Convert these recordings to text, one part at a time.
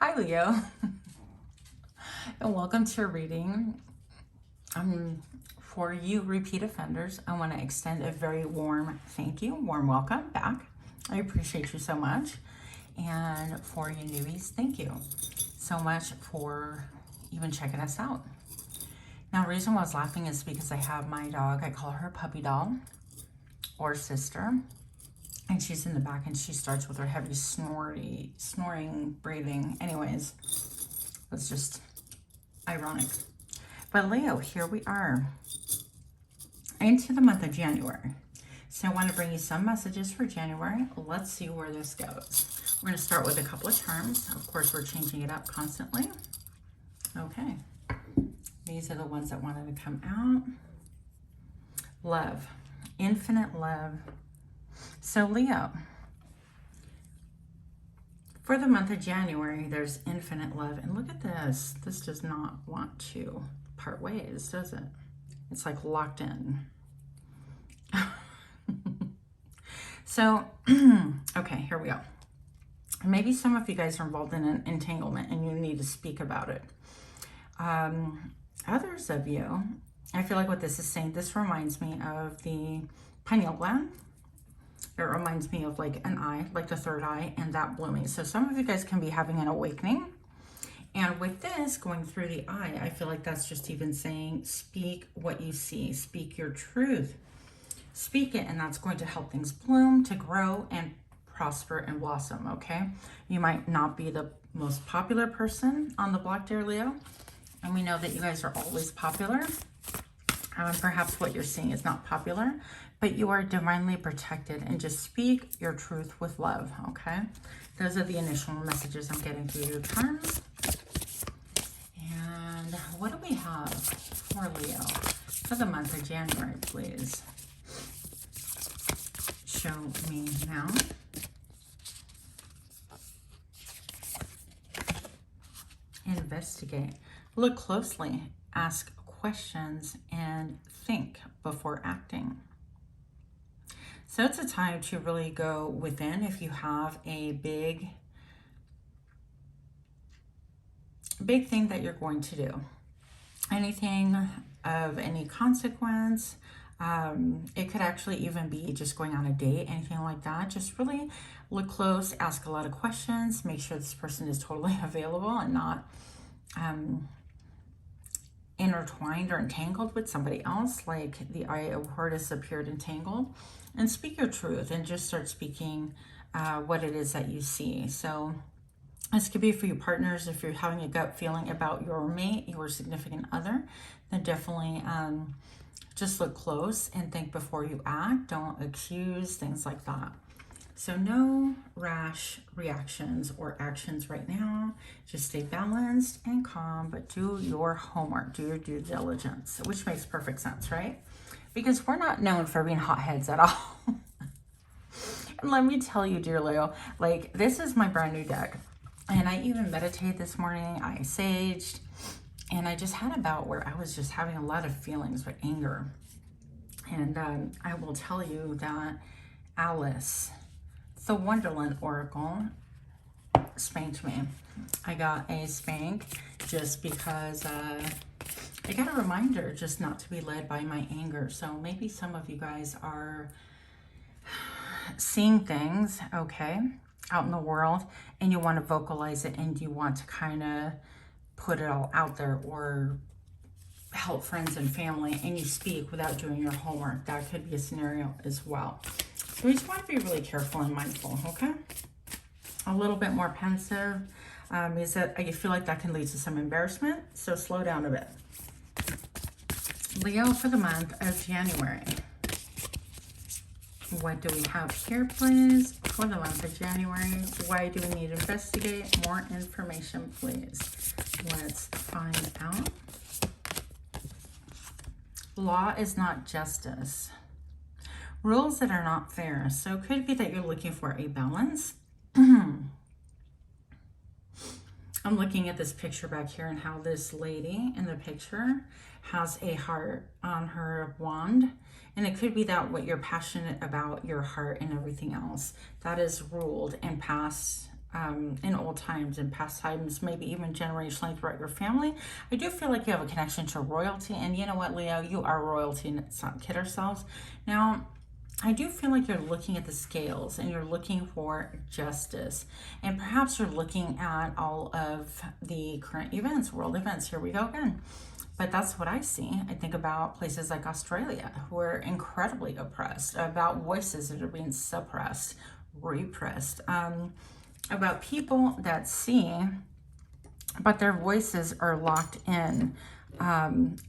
Hi, Leo, and welcome to your reading. For you repeat offenders, I want to extend a very warm thank you, warm welcome back. I appreciate you so much. And for you newbies, thank you so much for even checking us out. Now, the reason why I was laughing is because I have my dog, I call her Puppy Doll or Sister, and she's in the back and she starts with her heavy snoring, breathing. Anyways, it's just ironic. But Leo, here we are into the month of January. So I want to bring you some messages for January. Let's see where this goes. We're going to start with a couple of charms. Of course, we're changing it up constantly. Okay. These are the ones that wanted to come out. Love. Infinite love. So Leo, for the month of January, there's infinite love. And look at this. This does not want to part ways, does it? It's like locked in. So, okay, here we go. Maybe some of you guys are involved in an entanglement and you need to speak about it. Others of you, I feel like what this is saying, this reminds me of the pineal gland. It reminds me of like an eye, like the third eye, and that blooming. So some of you guys can be having an awakening. And with this going through the eye, I feel like that's just even saying, speak what you see, speak your truth. Speak it, and that's going to help things bloom, to grow, and prosper and blossom, okay? You might not be the most popular person on the block, dear Leo. And we know that you guys are always popular. Perhaps what you're seeing is not popular, but you are divinely protected, and just speak your truth with love, okay? Those are the initial messages I'm getting through your charms. And what do we have for Leo for the month of January, please? Show me now. Investigate. Look closely. Ask questions and think before acting. So it's a time to really go within. If you have a big thing that you're going to do, anything of any consequence, it could actually even be just going on a date, anything like that. Just really look close, ask a lot of questions, make sure this person is totally available and not intertwined or entangled with somebody else, like the Eye of Hortus appeared entangled. And speak your truth and just start speaking what it is that you see. So this could be for your partners. If you're having a gut feeling about your mate, your significant other, then definitely just look close and think before you act. Don't accuse, things like that. So no rash reactions or actions right now. Just stay balanced and calm, but do your homework, do your due diligence, which makes perfect sense, right? Because we're not known for being hotheads at all. And let me tell you, dear Leo, like this is my brand new deck. And I even meditated this morning, I saged, and I just had a bout where I was just having a lot of feelings with anger. And I will tell you that Alice, the Wonderland Oracle, spanked me. I got a spank just because I got a reminder just not to be led by my anger. So maybe some of you guys are seeing things, okay, out in the world, and you want to vocalize it and you want to kind of put it all out there or help friends and family, and you speak without doing your homework. That could be a scenario as well. So we just want to be really careful and mindful, okay? A little bit more pensive is that I feel like that can lead to some embarrassment, so slow down a bit. Leo, for the month of January, what do we have here, please? For the month of January, why do we need to investigate? More information, please. Let's find out. Law is not justice. Rules that are not fair. So it could be that you're looking for a balance. I'm looking at this picture back here and how this lady in the picture has a heart on her wand. And it could be that what you're passionate about, your heart and everything else, that is ruled in past, in old times, in past times, maybe even generationally throughout your family. I do feel like you have a connection to royalty. And you know what, Leo? You are royalty, and let's not kid ourselves. Now, I do feel like you're looking at the scales and you're looking for justice. And perhaps you're looking at all of the current events, world events. Here we go again. But that's what I see. I think about places like Australia, who are incredibly oppressed, about voices that are being suppressed, repressed, about people that see, but their voices are locked in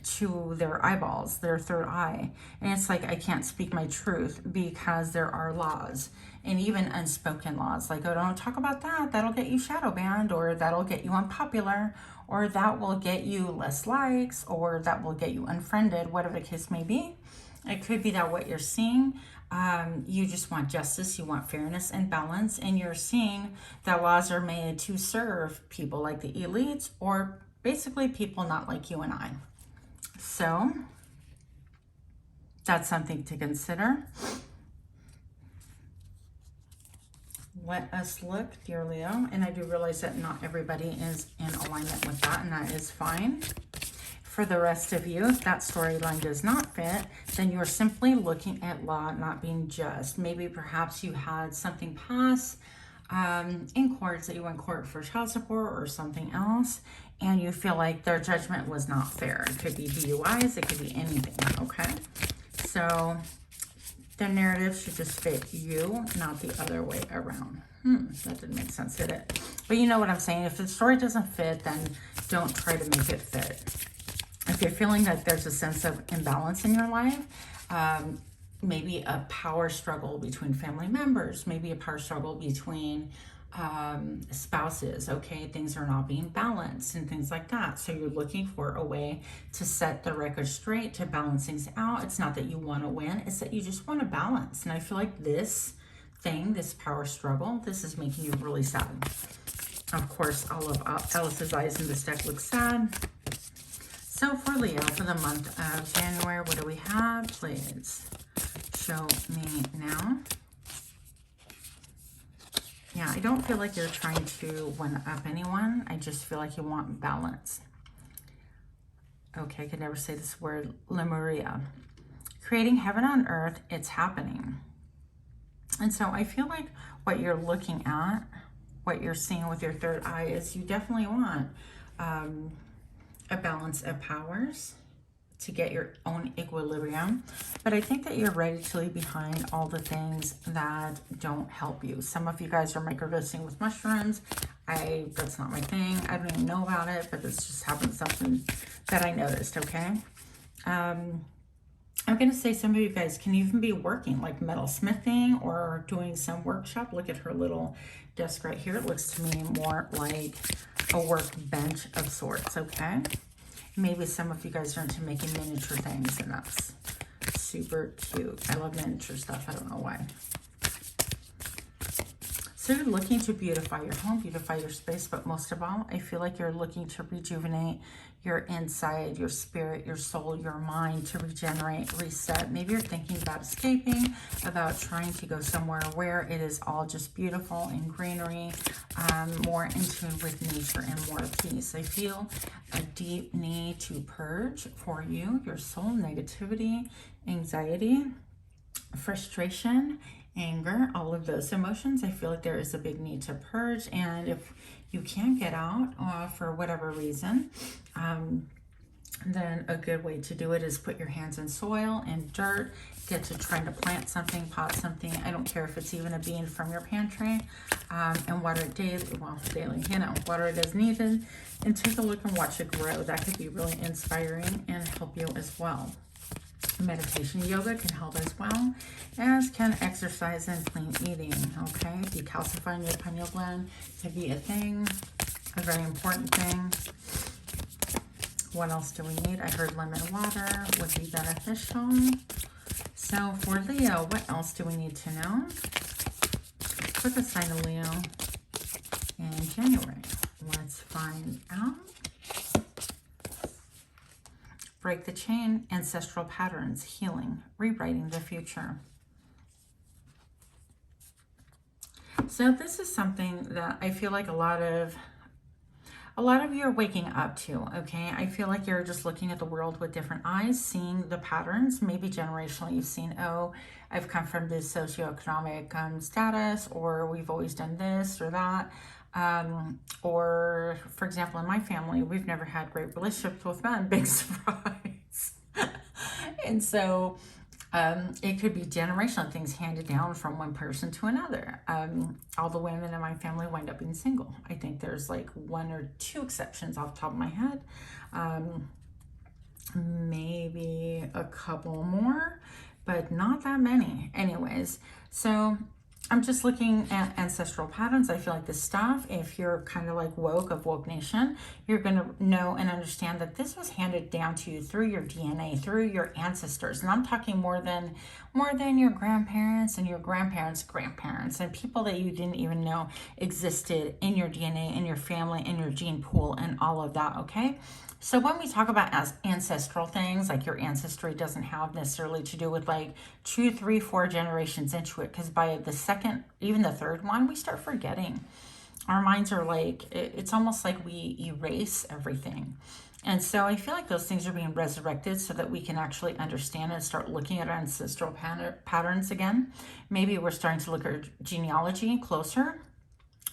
to their eyeballs, their third eye. And it's like, I can't speak my truth because there are laws, and even unspoken laws, like, oh, don't talk about that, that'll get you shadow banned, or that'll get you unpopular, or that will get you less likes, or that will get you unfriended, whatever the case may be. It could be that what you're seeing, you just want justice, you want fairness and balance, and you're seeing that laws are made to serve people like the elites, or basically people not like you and I. So that's something to consider. Let us look, dear Leo, and I do realize that not everybody is in alignment with that, and that is fine. For the rest of you, if that storyline does not fit, then you're simply looking at law not being just. Maybe perhaps you had something pass in courts, that you went court for child support or something else, and you feel like their judgment was not fair. It could be DUIs, it could be anything, okay? So the narrative should just fit you, not the other way around. That didn't make sense, did it? But you know what I'm saying. If the story doesn't fit, then don't try to make it fit. If you're feeling that there's a sense of imbalance in your life, maybe a power struggle between family members, maybe a power struggle between spouses, okay? Things are not being balanced and things like that. So you're looking for a way to set the record straight, to balance things out. It's not that you want to win, it's that you just want to balance. And I feel like this thing, this power struggle, this is making you really sad. Of course, all of Alice's eyes in this deck look sad. So for Leo, for the month of January, what do we have? Please show me now. Yeah, I don't feel like you're trying to one-up anyone. I just feel like you want balance. Okay, I can never say this word, Lemuria. Creating heaven on earth, it's happening. And so I feel like what you're looking at, what you're seeing with your third eye, is you definitely want a balance of powers to get your own equilibrium. But I think that you're ready to leave behind all the things that don't help you. Some of you guys are microdosing with mushrooms. That's not my thing. I don't even know about it, but this just happened, something that I noticed, okay? I'm going to say some of you guys can even be working like metalsmithing or doing some workshop. Look at her little desk right here. It looks to me more like a workbench of sorts, okay? Maybe some of you guys are into making miniature things, and that's super cute. I love miniature stuff. I don't know why. So you're looking to beautify your home, beautify your space, but most of all, I feel like you're looking to rejuvenate your inside, your spirit, your soul, your mind, to regenerate, reset. Maybe you're thinking about escaping, about trying to go somewhere where it is all just beautiful and greenery, more in tune with nature and more peace. I feel a deep need to purge for you, your soul, negativity, anxiety, frustration, anger, all of those emotions. I feel like there is a big need to purge, and if you can't get out for whatever reason, then a good way to do it is put your hands in soil and dirt, get to trying to plant something, pot something. I don't care if it's even a bean from your pantry, and water it daily, well, daily, you know, water it as needed, and take a look and watch it grow. That could be really inspiring and help you as well. Meditation, yoga can help as well, as can exercise and clean eating, okay? Decalcifying your pineal gland can be a thing, a very important thing. What else do we need? I heard lemon water would be beneficial. So for Leo, what else do we need to know for the sign of Leo in January? Let's find out. Break the chain, ancestral patterns, healing, rewriting the future. So this is something that I feel like a lot of you are waking up to, okay? I feel like you're just looking at the world with different eyes, seeing the patterns. Maybe generationally you've seen, oh, I've come from this socioeconomic status, or we've always done this or that. Or, for example, in my family, we've never had great relationships with men. Big surprise. And so it could be generational things handed down from one person to another. All the women in my family wind up being single. I think there's like 1 or 2 exceptions off the top of my head. Maybe a couple more, but not that many. Anyways, so I'm just looking at ancestral patterns. I feel like this stuff, if you're kind of like woke of Woke Nation, you're going to know and understand that this was handed down to you through your DNA, through your ancestors. And I'm talking more than your grandparents and your grandparents' grandparents and people that you didn't even know existed in your DNA, in your family, in your gene pool, and all of that, okay? So when we talk about ancestral things, like your ancestry doesn't have necessarily to do with like 2, 3, 4 generations into it, because by the second, even the third one, we start forgetting. Our minds are like, it's almost like we erase everything. And so I feel like those things are being resurrected so that we can actually understand and start looking at our ancestral patterns again. Maybe we're starting to look at genealogy closer.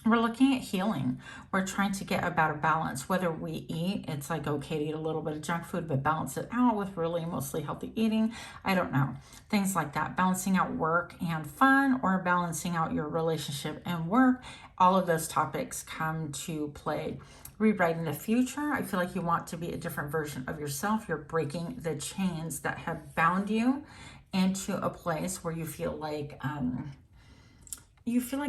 We're looking at healing. We're trying to get about a balance. Whether we eat, it's like okay to eat a little bit of junk food, but balance it out with really mostly healthy eating. I don't know. Things like that. Balancing out work and fun, or balancing out your relationship and work. All of those topics come to play. Rewriting the future. I feel like you want to be a different version of yourself. You're breaking the chains that have bound you into a place where you feel like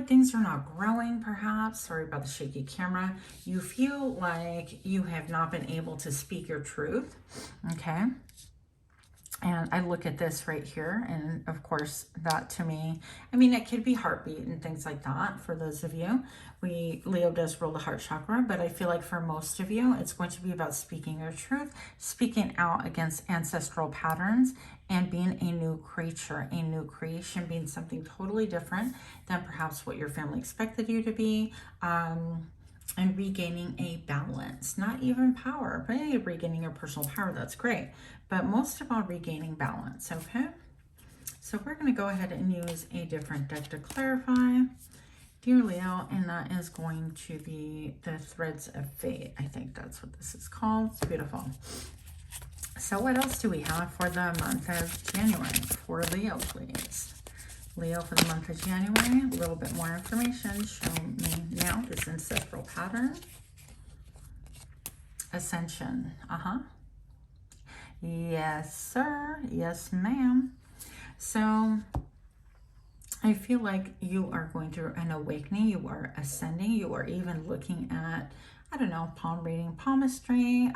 things are not growing, perhaps. Sorry about the shaky camera. You feel like you have not been able to speak your truth, okay? And I look at this right here, and of course, that to me, I mean, it could be heartbeat and things like that for those of you. Leo does rule the heart chakra, but I feel like for most of you, it's going to be about speaking your truth, speaking out against ancestral patterns, and being a new creature, a new creation, being something totally different than perhaps what your family expected you to be. And regaining a balance, not even power, but regaining your personal power, that's great. But most of all, regaining balance, okay? So we're going to go ahead and use a different deck to clarify, dear Leo, and that is going to be the Threads of Fate. I think that's what this is called. It's beautiful. So what else do we have for the month of January for Leo, please? Leo for the month of January, a little bit more information. Show me now this ancestral pattern. Ascension. Yes, sir. Yes, ma'am. So I feel like you are going through an awakening. You are ascending. You are even looking at, I don't know, palm reading, palmistry.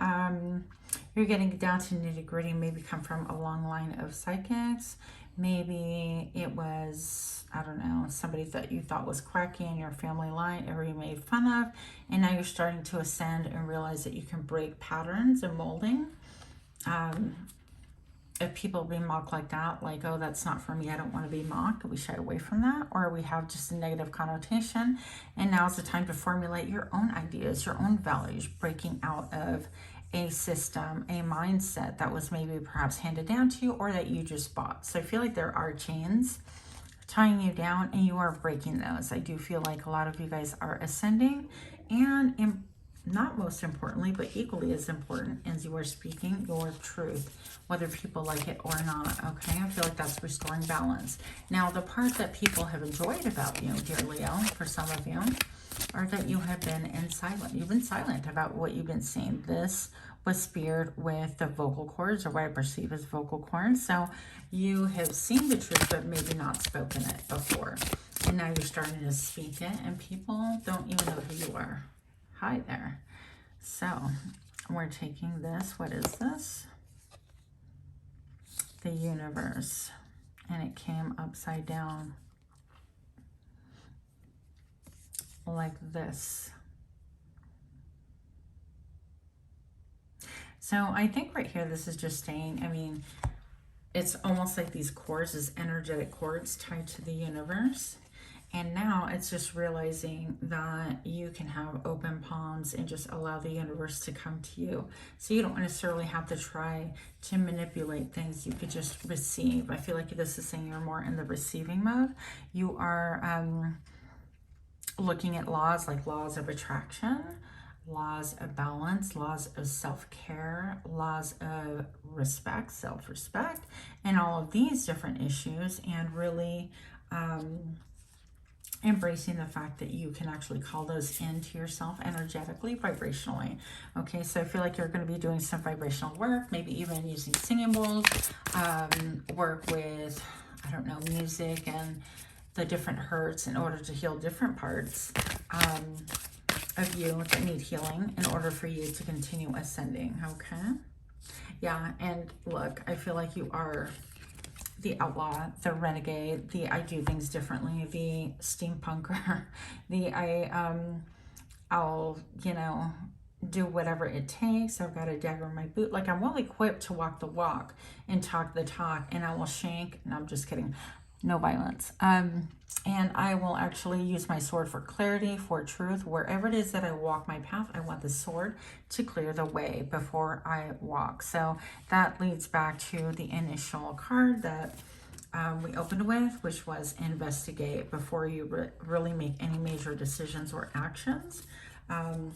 You're getting down to nitty gritty, maybe come from a long line of psychics. Maybe it was, I don't know, somebody that you thought was quirky in your family line, or you made fun of, and now you're starting to ascend and realize that you can break patterns and molding. If people be mocked like that, like, oh, that's not for me, I don't want to be mocked, we shy away from that, or we have just a negative connotation, and now's the time to formulate your own ideas, your own values, breaking out of a system, a mindset that was maybe perhaps handed down to you, or that you just bought. So I feel like there are chains tying you down, and you are breaking those. I do feel like a lot of you guys are ascending, and not most importantly, but equally as important, as you are speaking your truth, whether people like it or not, okay? I feel like that's restoring balance. Now, the part that people have enjoyed about you, dear Leo, for some of you, are that you have been silent. You've been silent about what you've been seeing. This was speared with the vocal cords, or what I perceive as vocal cords. So you have seen the truth, but maybe not spoken it before. And now you're starting to speak it, and people don't even know who you are. Hi there. So we're taking this. What is this? The universe. And it came upside down like this. So I think right here, this is just saying, I mean, it's almost like these cords, as energetic cords tied to the universe. And now it's just realizing that you can have open palms and just allow the universe to come to you. So you don't necessarily have to try to manipulate things. You could just receive. I feel like this is saying you're more in the receiving mode. You are looking at laws, like laws of attraction, laws of balance, laws of self-care, laws of respect, self-respect, and all of these different issues, and really embracing the fact that you can actually call those into yourself energetically, vibrationally. Okay, so I feel like you're going to be doing some vibrational work, maybe even using singing bowls, work with, I don't know, music and the different hertz in order to heal different parts of you that need healing in order for you to continue ascending. Okay, yeah. And look, I feel like you are the outlaw, the renegade, the I do things differently, the steampunker, the I'll, you know, do whatever it takes. I've got a dagger in my boot. Like, I'm well equipped to walk the walk and talk the talk, and I will shank. No, I'm just kidding. No violence. And I will actually use my sword for clarity, for truth. Wherever it is that I walk my path, I want the sword to clear the way before I walk. So that leads back to the initial card that we opened with, which was investigate before you really make any major decisions or actions, to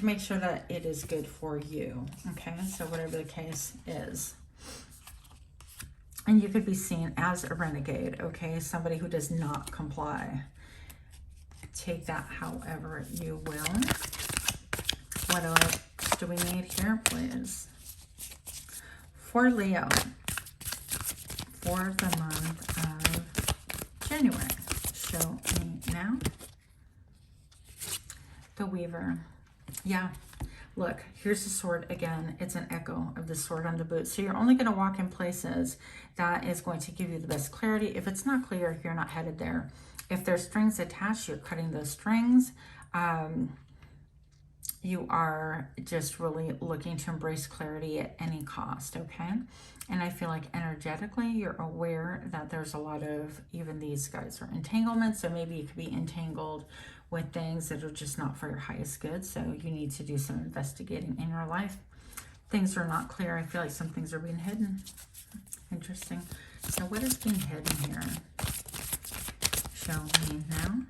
make sure that it is good for you. Okay, so whatever the case is. And you could be seen as a renegade, okay? Somebody who does not comply. Take that however you will. What else do we need here, please? For Leo, for the month of January. Show me now. The Weaver. Yeah. Look, here's the sword again. It's an echo of the sword on the boot. So you're only going to walk in places that is going to give you the best clarity. If it's not clear, you're not headed there. If there's strings attached, you're cutting those strings. You are just really looking to embrace clarity at any cost, okay? And I feel like energetically, you're aware that there's a lot of, even these guys are entanglements. So maybe you could be entangled with things that are just not for your highest good. So you need to do some investigating in your life. Things are not clear. I feel like some things are being hidden. Interesting. So what is being hidden here? Show me now.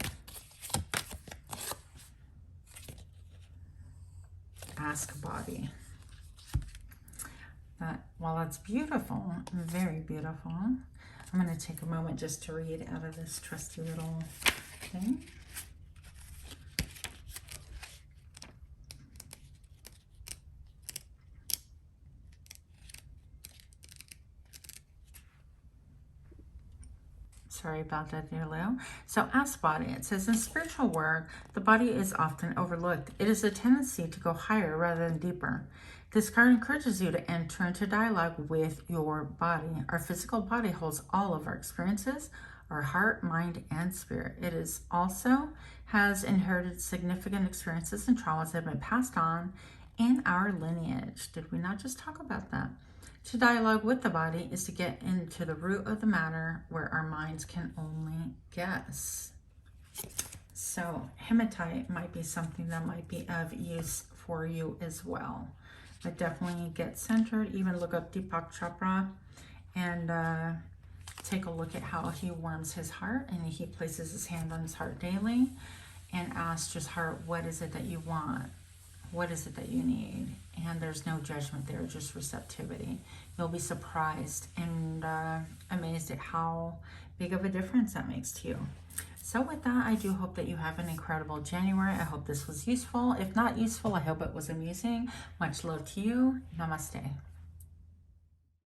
Ask body. While that's beautiful, very beautiful, I'm going to take a moment just to read out of this trusty little thing. Sorry about that, dear Leo. So ask body. It says, in spiritual work, the body is often overlooked. It is a tendency to go higher rather than deeper. This card encourages you to enter into dialogue with your body. Our physical body holds all of our experiences, our heart, mind, and spirit. It is also has inherited significant experiences and traumas that have been passed on in our lineage. Did we not just talk about that? To dialogue with the body is to get into the root of the matter where our minds can only guess. So hematite might be something that might be of use for you as well. But definitely get centered. Even look up Deepak Chopra and take a look at how he warms his heart, and he places his hand on his heart daily and asks just heart, what is it that you want? What is it that you need? And there's no judgment there, just receptivity. You'll be surprised and amazed at how big of a difference that makes to you. So with that, I do hope that you have an incredible January. I hope this was useful. If not useful, I hope it was amusing. Much love to you. Namaste.